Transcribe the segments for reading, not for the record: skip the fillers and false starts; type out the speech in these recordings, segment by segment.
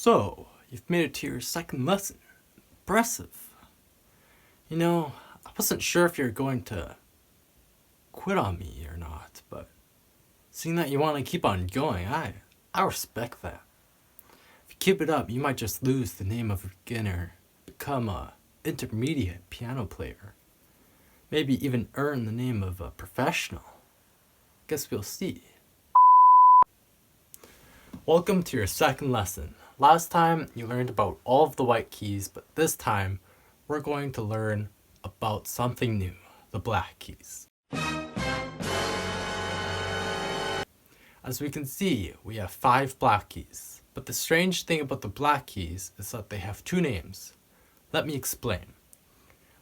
So, you've made it to your second lesson. Impressive. You know, I wasn't sure if you're going to quit on me or not, but seeing that you want to keep on going, I respect that. If you keep it up, you might just lose the name of a beginner, become a intermediate piano player, maybe even earn the name of a professional. Guess we'll see. Welcome to your second lesson. Last time you learned about all of the white keys, but this time we're going to learn about something new, the black keys. As we can see, we have 5 black keys, but the strange thing about the black keys is that they have 2 names. Let me explain.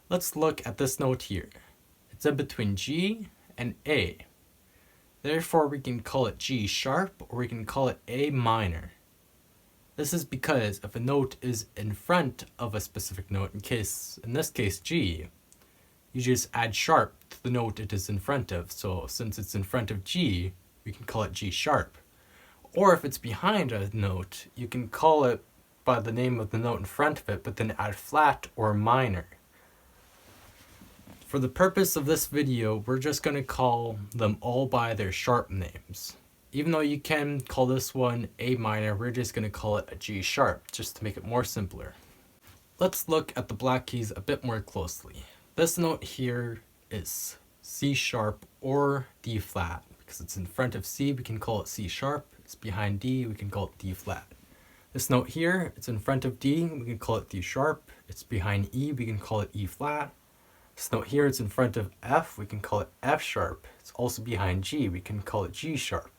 Let's look at this note here. It's in between G and A. Therefore, we can call it G sharp or we can call it A minor. This is because if a note is in front of a specific note, in this case G, you just add sharp to the note it is in front of. So since it's in front of G, we can call it G sharp. Or if it's behind a note, you can call it by the name of the note in front of it, but then add flat or minor. For the purpose of this video, we're just going to call them all by their sharp names. Even though you can call this one A minor, we're just going to call it a G sharp, just to make it more simpler. Let's look at the black keys a bit more closely. This note here is C sharp or D flat. Because it's in front of C, we can call it C sharp. It's behind D, we can call it D flat. This note here, it's in front of D, we can call it D sharp. It's behind E, we can call it E flat. This note here, it's in front of F, we can call it F sharp. It's also behind G, we can call it G sharp.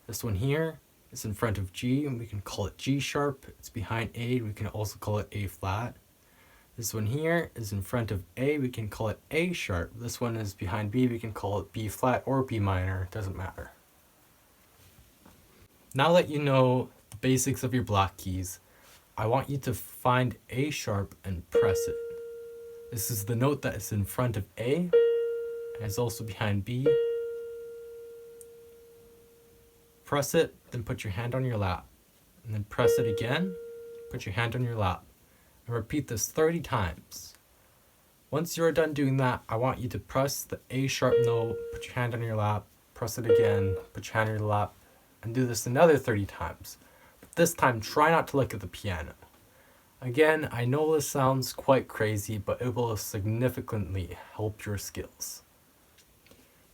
This one here is in front of G, and we can call it G sharp. It's behind A, we can also call it A flat. This one here is in front of A, we can call it A sharp. This one is behind B, we can call it B flat or B minor, it doesn't matter. Now that you know the basics of your black keys, I want you to find A sharp and press it. This is the note that is in front of A, and it's also behind B. Press it, then put your hand on your lap. And then press it again, put your hand on your lap. And repeat this 30 times. Once you're done doing that, I want you to press the A sharp note, put your hand on your lap, press it again, put your hand on your lap, and do this another 30 times. But this time, try not to look at the piano. Again, I know this sounds quite crazy, but it will significantly help your skills.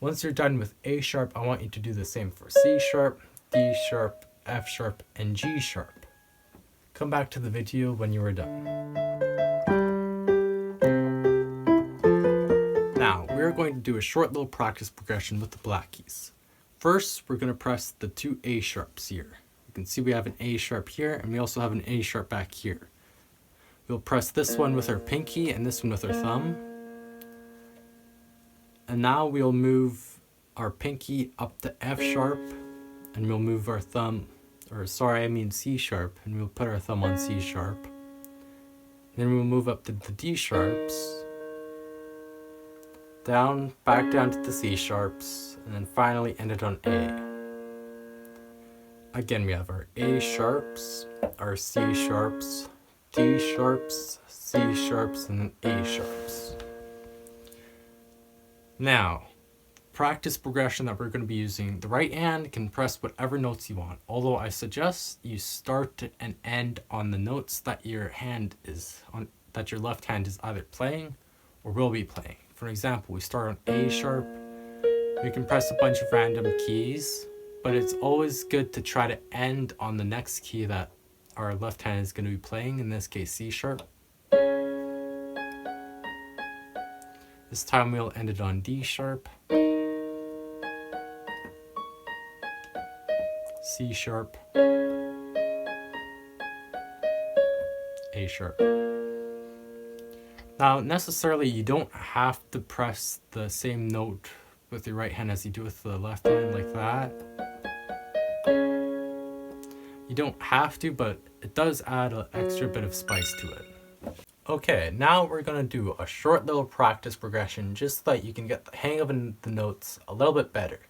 Once you're done with A sharp, I want you to do the same for C sharp, D sharp, F sharp, and G sharp. Come back to the video when you are done. Now, we're going to do a short little practice progression with the black keys. First, we're going to press the 2 A sharps here. You can see we have an A sharp here, and we also have an A sharp back here. We'll press this one with our pinky and this one with our thumb. And now we'll move our pinky up to F sharp, and we'll move our C sharp, and we'll put our thumb on C sharp. Then we'll move up to the D sharps, back down to the C sharps, and then finally end it on A. Again, we have our A sharps, our C sharps, D sharps, C sharps, and then A sharps. Now, practice progression that we're going to be using, the right hand can press whatever notes you want, although I suggest you start and end on the notes that your left hand is either playing or will be playing. For example, we start on A sharp, we can press a bunch of random keys, but it's always good to try to end on the next key that our left hand is going to be playing, in this case C sharp. This time we'll end it on D sharp, C sharp, A sharp. Now, necessarily you don't have to press the same note with your right hand as you do with the left hand like that. You don't have to, but it does add an extra bit of spice to it. Okay, now we're going to do a short little practice progression just so that you can get the hang of the notes a little bit better.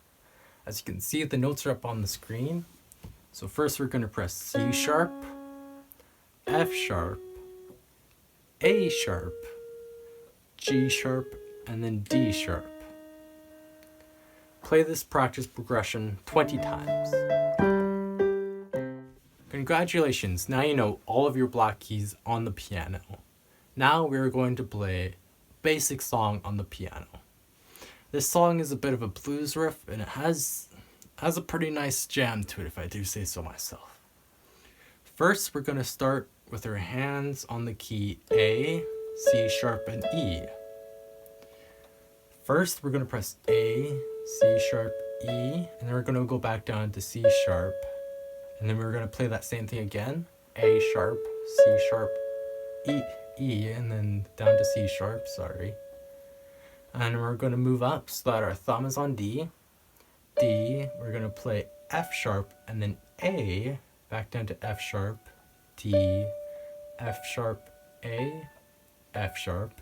As you can see, the notes are up on the screen. So first we're going to press C sharp, F sharp, A sharp, G sharp, and then D sharp. Play this practice progression 20 times. Congratulations, now you know all of your black keys on the piano. Now we're going to play a basic song on the piano. This song is a bit of a blues riff, and it has a pretty nice jam to it, if I do say so myself. First, we're going to start with our hands on the key A, C sharp, and E. First, we're going to press A, C sharp, E, and then we're going to go back down to C sharp. And then we're going to play that same thing again. A sharp, C sharp, E, and then down to C sharp, sorry. And we're going to move up so that our thumb is on D. D, we're going to play F sharp, and then A, back down to F sharp, D, F sharp, A, F sharp.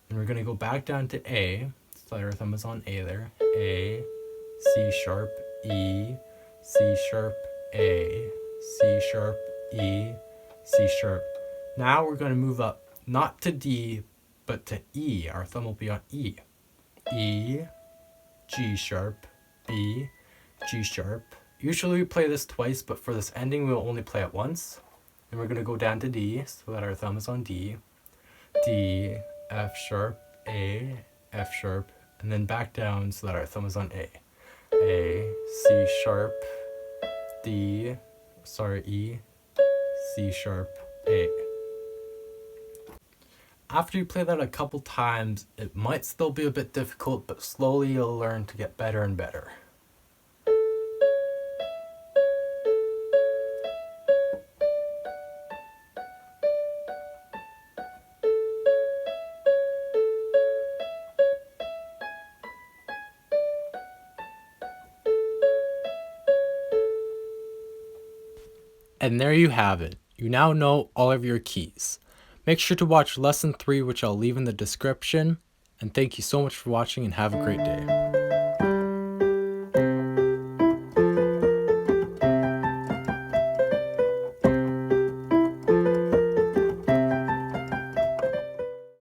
And we're going to go back down to A, so that our thumb is on A there. A, C sharp, E, C sharp, A, C sharp, E, C sharp. Now we're going to move up, not to D, but to E. Our thumb will be on E. E, G sharp, B, G sharp. Usually we play this twice, but for this ending we'll only play it once. And we're going to go down to D, so that our thumb is on D. D, F sharp, A, F sharp, and then back down so that our thumb is on A. A, C sharp, D, E, C sharp, A. After you play that a couple times, it might still be a bit difficult, but slowly you'll learn to get better and better. And there you have it. You now know all of your keys. Make sure to watch lesson 3, which I'll leave in the description. And thank you so much for watching, and have a great day.